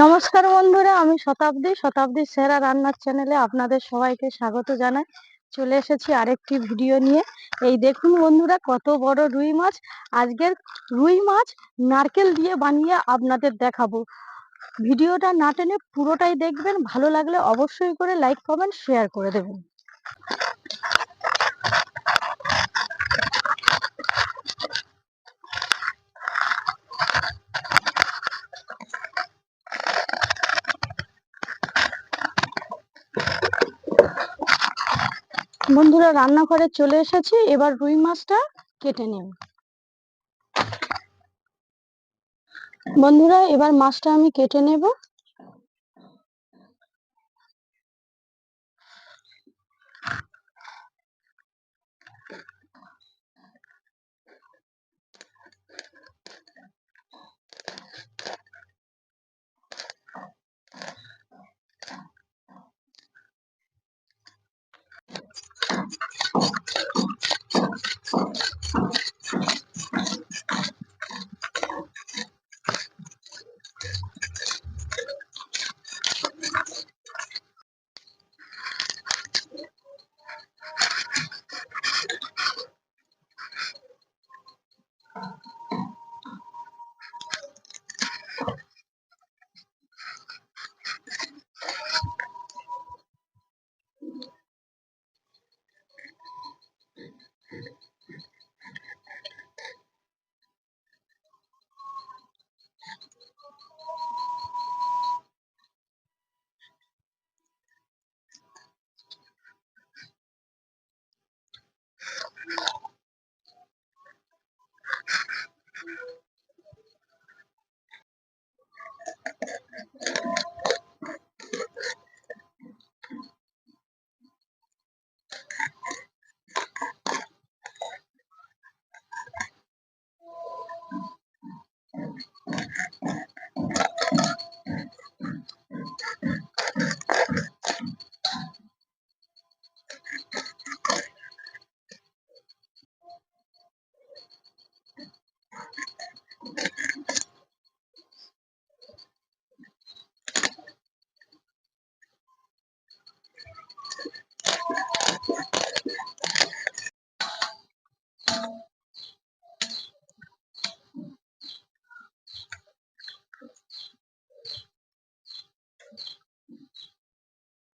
নমস্কার বন্ধুরা, আমি শতাব্দী সেরা রান্নার চ্যানেলে আপনাদের সবাইকে স্বাগত জানাই। চলে এসেছি আরেকটি ভিডিও নিয়ে। এই দেখুন বন্ধুরা, কত বড় রুই মাছ। আজকের রুই মাছ নারকেল দিয়ে বানিয়ে আপনাদের দেখাবো। ভিডিওটা না টেনে পুরোটাই দেখবেন। ভালো লাগলে অবশ্যই করে লাইক কমেন্ট শেয়ার করে দেবেন। বন্ধুরা, রান্নাঘরে চলে এসেছি। এবার রুই মাছটা কেটে নেব। বন্ধুরা, এবার মাছটা আমি কেটে নেব।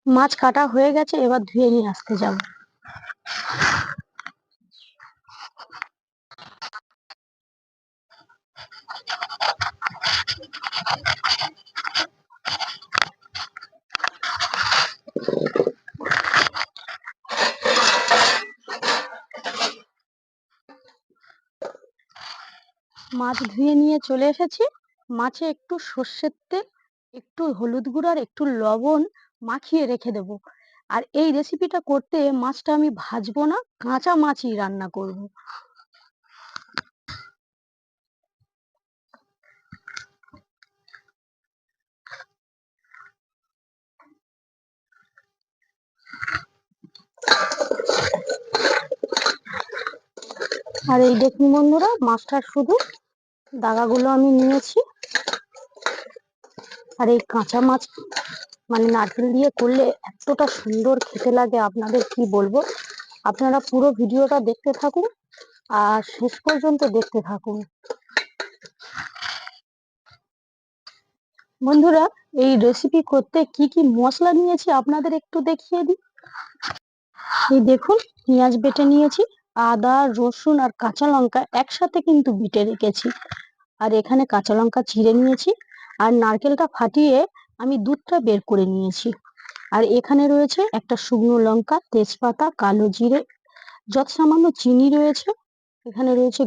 মাছ কাটা হয়ে গেছে, এবার ধুয়ে নিয়ে আসতে যাব। মাছ ধুয়ে নিয়ে চলে এসেছি। মাছে একটু সর্ষের তেল, একটু হলুদ গুঁড়ো আর একটু লবণ মাখিয়ে রেখে দেব। আর এই রেসিপিটা করতে মাছটা আমি ভাজবো না, কাঁচা মাছই রান্না করব। আর এই দেখুন বন্ধুরা, মাছটার শুধু দাগাগুলো আমি নিয়েছি। আর এই কাঁচা মাছ মানে নারকেল দিয়ে করলে এতটা সুন্দর খেতে লাগে, আপনাদের কি বলবো। আপনারা পুরো ভিডিওটা দেখতে থাকুন আর শেষ পর্যন্ত দেখতে থাকুন। বন্ধুরা, এই রেসিপি করতে কি কি মশলা নিয়েছি আপনাদের একটু দেখিয়ে দিই। এই দেখুন, পেঁয়াজ বেটে নিয়েছি, আদা রসুন আর কাঁচা লঙ্কা একসাথে কিন্তু বেটে রেখেছি। আর এখানে কাঁচা লঙ্কা চিড়ে নিয়েছি। আর নারকেলটা ফাটিয়ে আমি দুধটা বের করে নিয়েছি। আর এখানে রয়েছে একটা শুকনো লঙ্কা, তেজপাতা, কালো জিরে, যত সামান্য চিনি রয়েছে। এখানে রয়েছে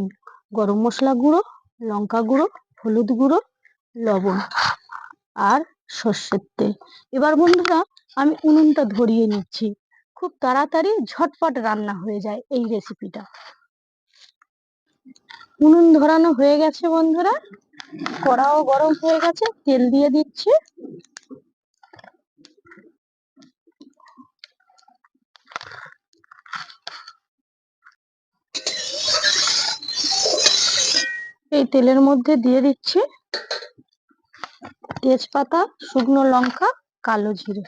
গরম মশলা গুঁড়ো, লঙ্কা গুঁড়ো, হলুদ গুঁড়ো, লবণ আর সর্ষের তেল। এবার বন্ধুরা, আমি উনুনটা ধরিয়ে নিচ্ছি। খুব তাড়াতাড়ি ঝটপট রান্না হয়ে যায় এই রেসিপিটা। উনুন ধরানো হয়ে গেছে বন্ধুরা, কড়াও গরম হয়ে গেছে, তেল দিয়ে দিচ্ছি। এই তেলের মধ্যে দিয়ে দিচ্ছি তেজপাতা, শুকনো লঙ্কা, কালো জিরে।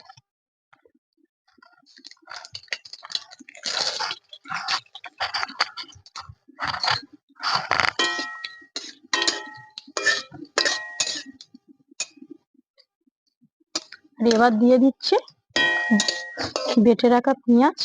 আর এবার দিয়ে দিচ্ছে বেটে রাখা পেঁয়াজ।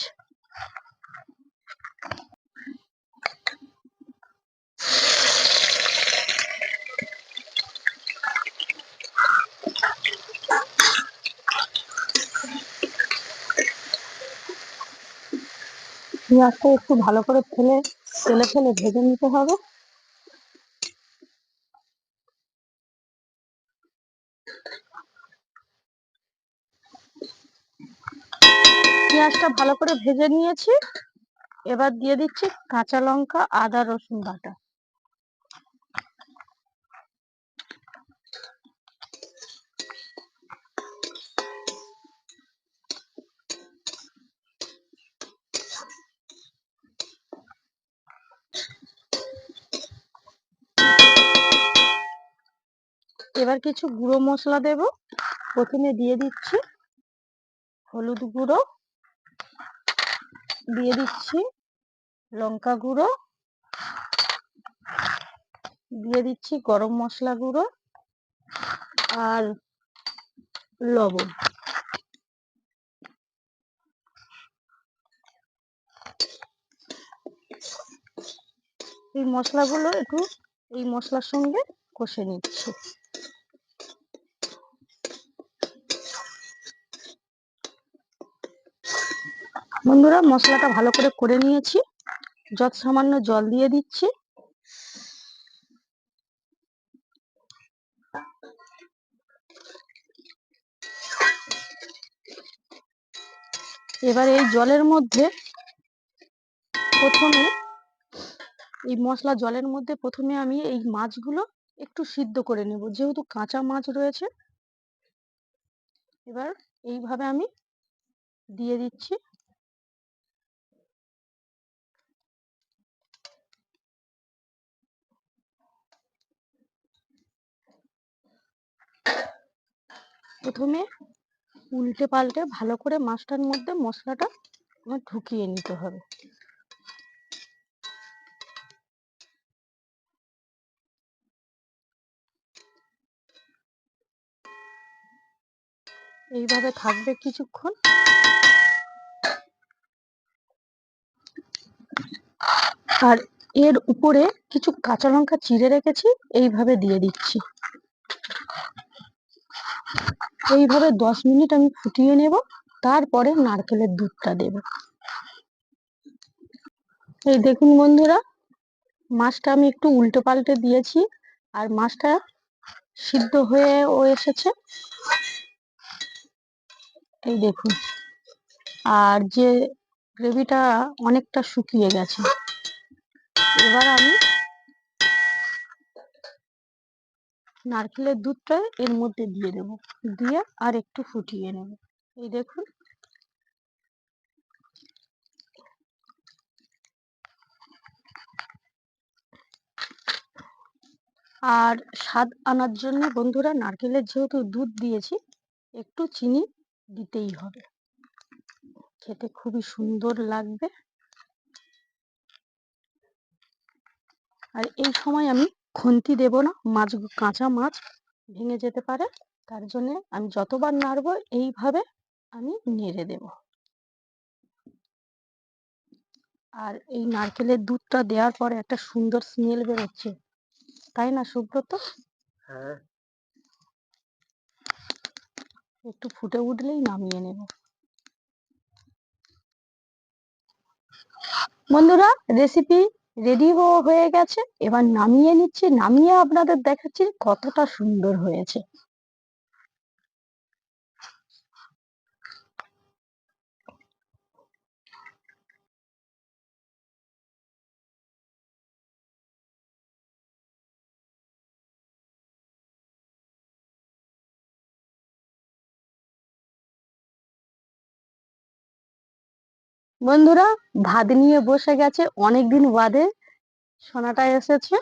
পেঁয়াজটা একটু ভালো করে তেলে ফেলে ভেজে নিতে হবে। পেঁয়াজটা ভালো করে ভেজে নিয়েছি। এবার দিয়ে দিচ্ছি কাঁচা লঙ্কা, আদা, রসুন বাটা। এবার কিছু গুঁড়ো মশলা দেব। প্রথমে দিয়ে দিচ্ছি হলুদ গুঁড়ো, দিয়ে দিচ্ছি লঙ্কা গুঁড়ো, দিয়ে দিচ্ছি গরম মশলা গুঁড়ো আর লবণ। এই মশলাগুলো একটু এই মশলার সঙ্গে কষে নিচ্ছি। বন্ধুরা, মশলাটা ভালো করে নিয়েছি। যত সামান্য জল দিয়ে দিচ্ছি। এবার এই জলের মধ্যে প্রথমে আমি এই মাছগুলো একটু সিদ্ধ করে নেব, যেহেতু কাঁচা মাছ রয়েছে। এবার এইভাবে আমি দিয়ে দিচ্ছি। প্রথমে উল্টে পাল্টে ভালো করে মাছটার মধ্যে মশলাটা ঢুকিয়ে নিতে হবে। এইভাবে থাকবে কিছুক্ষণ। আর এর উপরে কিছু কাঁচা লঙ্কা চিড়ে রেখেছি, এইভাবে দিয়ে দিচ্ছি। এইভাবে 10 মিনিট আমি ফুটিয়ে নেব। তারপরে নারকেলের দুধটা দেব। এই দেখুন বন্ধুরা, মাছটা আমি একটু উল্টে পাল্টে দিয়েছি আর মাছটা সিদ্ধ হয়েও এসেছে। এই দেখুন, আর যে গ্রেভিটা অনেকটা শুকিয়ে গেছে। এবার আমি নারকেলের দুধটা এর মধ্যে দিয়ে দেব, দিয়ে আর একটু ফুটিয়ে নেব। এই দেখুন, আর স্বাদ আনার জন্য বন্ধুরা, নারকেলের যেহেতু দুধ দিয়েছি, একটু চিনি দিতেই হবে। খেতে খুবই সুন্দর লাগবে। আর এই সময় আমি খুন্তি দেব না, কাঁচা মাছ ভেঙে যেতে পারে। তার জন্য আমি যতবার নাড়বো এইভাবে আমি নেড়ে দেব। আর এই নারকেলের দুধটা দেওয়ার পরে একটা সুন্দর স্মেল বেরোচ্ছে, তাই না সুব্রত? হ্যাঁ। একটু ফুটে উঠলেই নামিয়ে নেব। বন্ধুরা, রেসিপি রেডি হয়ে গেছে। এবার নামিয়ে নিচ্ছি। নামিয়ে আপনাদের দেখাচ্ছি কতটা সুন্দর হয়েছে। বন্ধুরা, ভাত নিয়ে বসে গেছে, অনেকদিন বাদে সোনাটা এসেছে।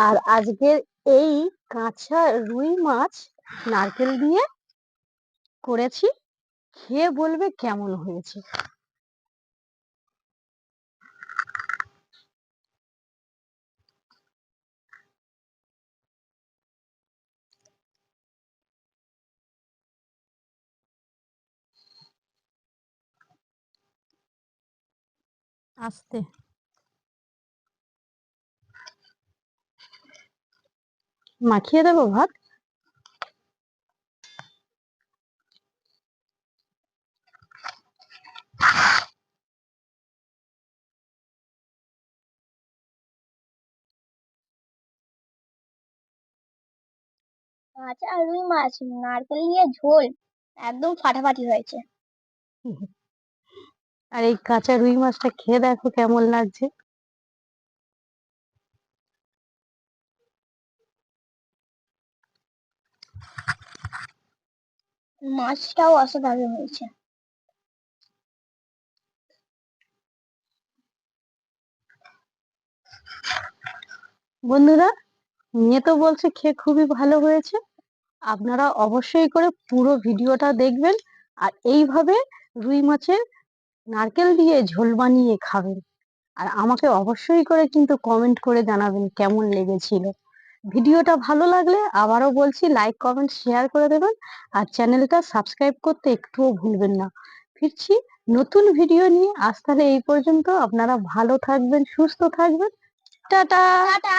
আর আজকের এই কাঁচা রুই মাছ নারকেল দিয়ে করেছি, খেয়ে বলবে কেমন হয়েছে। আস্তে মাখিয়ে দেবো ভাত। কাঁচা রুই মাছ নারকেল দিয়ে ঝোল একদম ফাটাফাটি হয়েছে। আর এই কাঁচা রুই মাছটা খেয়ে দেখো কেমন লাগছে। মাছটাও অসাধারণ হয়েছে। বন্ধুরা, মেয়ে তো বলছে খেয়ে খুবই ভালো হয়েছে। আপনারা অবশ্যই করে পুরো ভিডিওটা দেখবেন আর এইভাবে রুই মাছের নারকেল দিয়ে ঝোল বানিয়ে খাবেন। আর আমাকে অবশ্যই করে কিন্তু কমেন্ট করে জানাবেন কেমন লেগেছিল। ভিডিওটা ভালো লাগলে আবারও বলছি লাইক কমেন্ট শেয়ার করে দেবেন আর চ্যানেলটা সাবস্ক্রাইব করতে একটুও ভুলবেন না। ফিরছি নতুন ভিডিও নিয়ে। আজ তাহলে এই পর্যন্ত। আপনারা ভালো থাকবেন, সুস্থ থাকবেন। টাটা। টাটা।